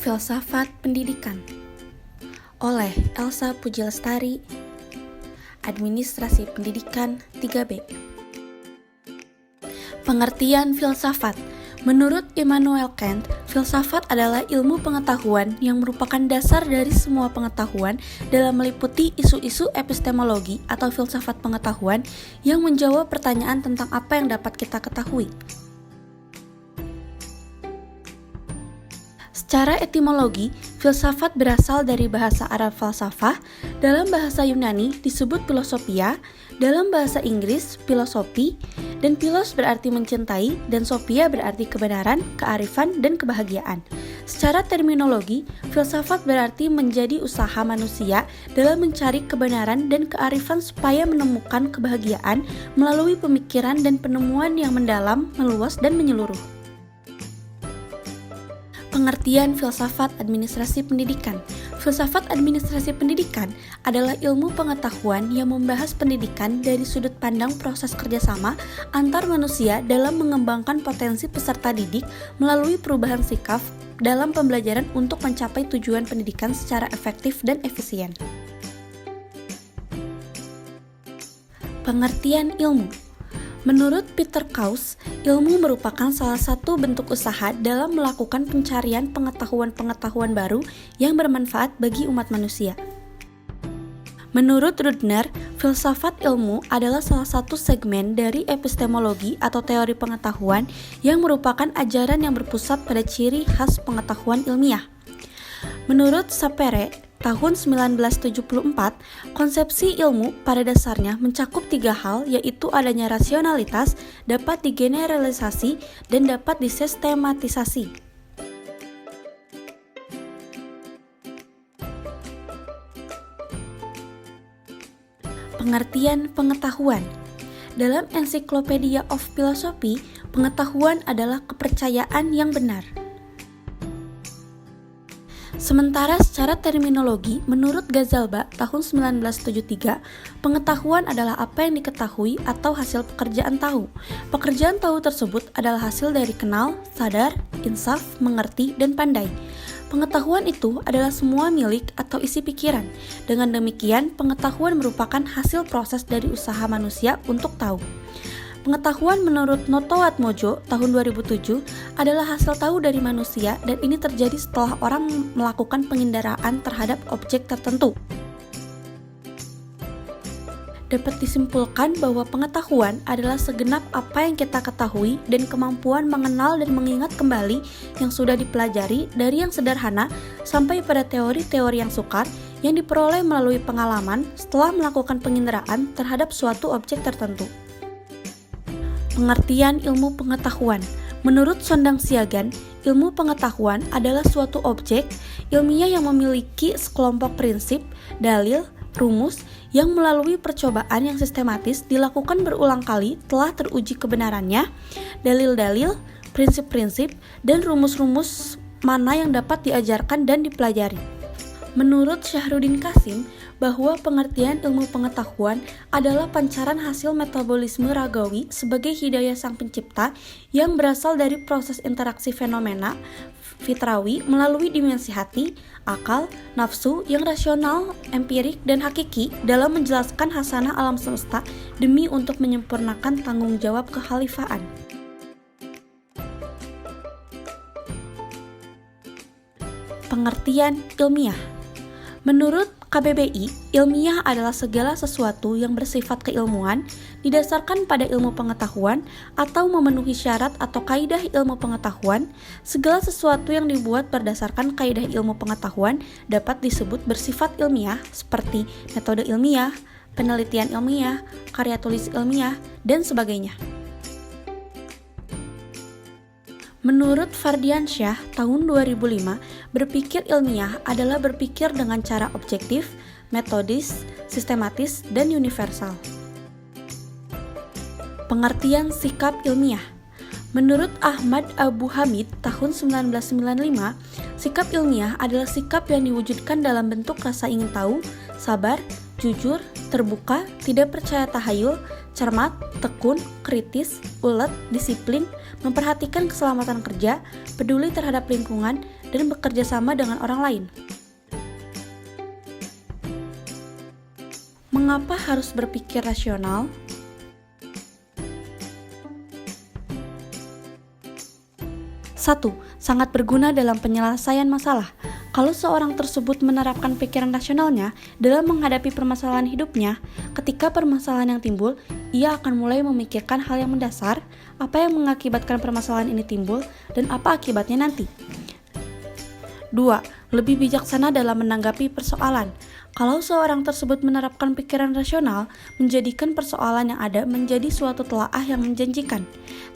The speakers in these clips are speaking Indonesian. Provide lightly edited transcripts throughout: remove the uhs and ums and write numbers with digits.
Filsafat Pendidikan oleh Elsa Pujilestari, Administrasi Pendidikan 3B. Pengertian filsafat. Menurut Immanuel Kant, filsafat adalah ilmu pengetahuan yang merupakan dasar dari semua pengetahuan dalam meliputi isu-isu epistemologi atau filsafat pengetahuan yang menjawab pertanyaan tentang apa yang dapat kita ketahui. Secara etimologi, filsafat berasal dari bahasa Arab falsafah, dalam bahasa Yunani disebut filosofia, dalam bahasa Inggris filosofi, dan philos berarti mencintai, dan sophia berarti kebenaran, kearifan, dan kebahagiaan. Secara terminologi, filsafat berarti menjadi usaha manusia dalam mencari kebenaran dan kearifan supaya menemukan kebahagiaan melalui pemikiran dan penemuan yang mendalam, meluas, dan menyeluruh. Pengertian filsafat administrasi pendidikan. Filsafat administrasi pendidikan adalah ilmu pengetahuan yang membahas pendidikan dari sudut pandang proses kerjasama antar manusia dalam mengembangkan potensi peserta didik melalui perubahan sikap dalam pembelajaran untuk mencapai tujuan pendidikan secara efektif dan efisien. Pengertian ilmu. Menurut Peter Krauss, ilmu merupakan salah satu bentuk usaha dalam melakukan pencarian pengetahuan-pengetahuan baru yang bermanfaat bagi umat manusia. Menurut Rudner, filsafat ilmu adalah salah satu segmen dari epistemologi atau teori pengetahuan yang merupakan ajaran yang berpusat pada ciri khas pengetahuan ilmiah. Menurut Sapere, tahun 1974, konsepsi ilmu pada dasarnya mencakup 3 hal, yaitu adanya rasionalitas, dapat digeneralisasi, dan dapat disistematisasi. Pengertian pengetahuan. Dalam Encyclopedia of Philosophy, pengetahuan adalah kepercayaan yang benar. Sementara secara terminologi, menurut Ghazalba tahun 1973, pengetahuan adalah apa yang diketahui atau hasil pekerjaan tahu. Pekerjaan tahu tersebut adalah hasil dari kenal, sadar, insaf, mengerti, dan pandai. Pengetahuan itu adalah semua milik atau isi pikiran. Dengan demikian, pengetahuan merupakan hasil proses dari usaha manusia untuk tahu. Pengetahuan menurut Notoatmojo tahun 2007 adalah hasil tahu dari manusia dan ini terjadi setelah orang melakukan penginderaan terhadap objek tertentu. Dapat disimpulkan bahwa pengetahuan adalah segenap apa yang kita ketahui dan kemampuan mengenal dan mengingat kembali yang sudah dipelajari dari yang sederhana sampai pada teori-teori yang sukar yang diperoleh melalui pengalaman setelah melakukan penginderaan terhadap suatu objek tertentu. Pengertian ilmu pengetahuan. Menurut Sondang Siagan, ilmu pengetahuan adalah suatu objek ilmiah yang memiliki sekelompok prinsip, dalil, rumus yang melalui percobaan yang sistematis dilakukan berulang kali telah teruji kebenarannya, dalil-dalil, prinsip-prinsip, dan rumus-rumus mana yang dapat diajarkan dan dipelajari. Menurut Syahruddin Qasim, bahwa pengertian ilmu pengetahuan adalah pancaran hasil metabolisme ragawi sebagai hidayah sang pencipta yang berasal dari proses interaksi fenomena fitrawi melalui dimensi hati, akal, nafsu yang rasional, empirik, dan hakiki dalam menjelaskan hasanah alam semesta demi untuk menyempurnakan tanggung jawab kekhalifaan. Pengertian ilmiah. Menurut KBBI, ilmiah adalah segala sesuatu yang bersifat keilmuan, didasarkan pada ilmu pengetahuan, atau memenuhi syarat atau kaidah ilmu pengetahuan. Segala sesuatu yang dibuat berdasarkan kaidah ilmu pengetahuan dapat disebut bersifat ilmiah, seperti metode ilmiah, penelitian ilmiah, karya tulis ilmiah, dan sebagainya. Menurut Fardiansyah tahun 2005, berpikir ilmiah adalah berpikir dengan cara objektif, metodis, sistematis, dan universal. Pengertian sikap ilmiah. Menurut Ahmad Abu Hamid tahun 1995, sikap ilmiah adalah sikap yang diwujudkan dalam bentuk rasa ingin tahu, sabar, jujur, terbuka, tidak percaya tahayul, cermat, tekun, kritis, ulet, disiplin, memperhatikan keselamatan kerja, peduli terhadap lingkungan, dan bekerja sama dengan orang lain. Mengapa harus berpikir rasional? Satu, sangat berguna dalam penyelesaian masalah. Kalau seorang tersebut menerapkan pikiran rasionalnya dalam menghadapi permasalahan hidupnya, ketika permasalahan yang timbul, ia akan mulai memikirkan hal yang mendasar, apa yang mengakibatkan permasalahan ini timbul, dan apa akibatnya nanti. 2. Lebih bijaksana dalam menanggapi persoalan. Kalau seorang tersebut menerapkan pikiran rasional, menjadikan persoalan yang ada menjadi suatu telaah yang menjanjikan.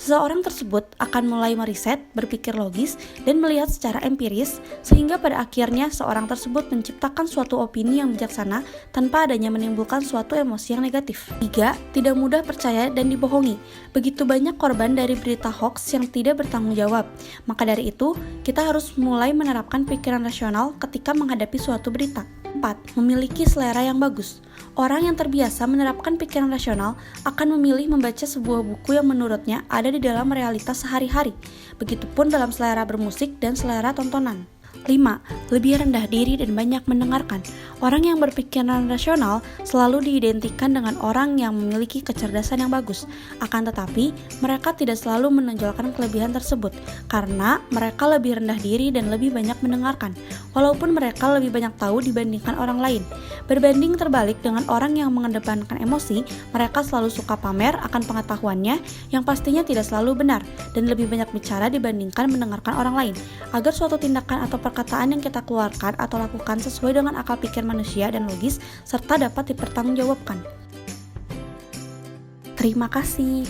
Seseorang tersebut akan mulai meriset, berpikir logis, dan melihat secara empiris, sehingga pada akhirnya seorang tersebut menciptakan suatu opini yang bijaksana tanpa adanya menimbulkan suatu emosi yang negatif. 3. Tidak mudah percaya dan dibohongi. Begitu banyak korban dari berita hoax yang tidak bertanggung jawab. Maka dari itu, kita harus mulai menerapkan pikiran rasional ketika menghadapi suatu berita. 4. Memiliki selera yang bagus. Orang yang terbiasa menerapkan pikiran rasional akan memilih membaca sebuah buku yang menurutnya ada di dalam realitas sehari-hari. Begitupun dalam selera bermusik dan selera tontonan. 5. Lebih rendah diri dan banyak mendengarkan. Orang yang berpikiran rasional selalu diidentikan dengan orang yang memiliki kecerdasan yang bagus. Akan tetapi, mereka tidak selalu menonjolkan kelebihan tersebut karena mereka lebih rendah diri dan lebih banyak mendengarkan, walaupun mereka lebih banyak tahu dibandingkan orang lain. Berbanding terbalik dengan orang yang mengedepankan emosi, mereka selalu suka pamer akan pengetahuannya yang pastinya tidak selalu benar dan lebih banyak bicara dibandingkan mendengarkan orang lain. Agar suatu tindakan atau perkataan yang kita keluarkan atau lakukan sesuai dengan akal pikir manusia dan logis serta dapat dipertanggungjawabkan. Terima kasih.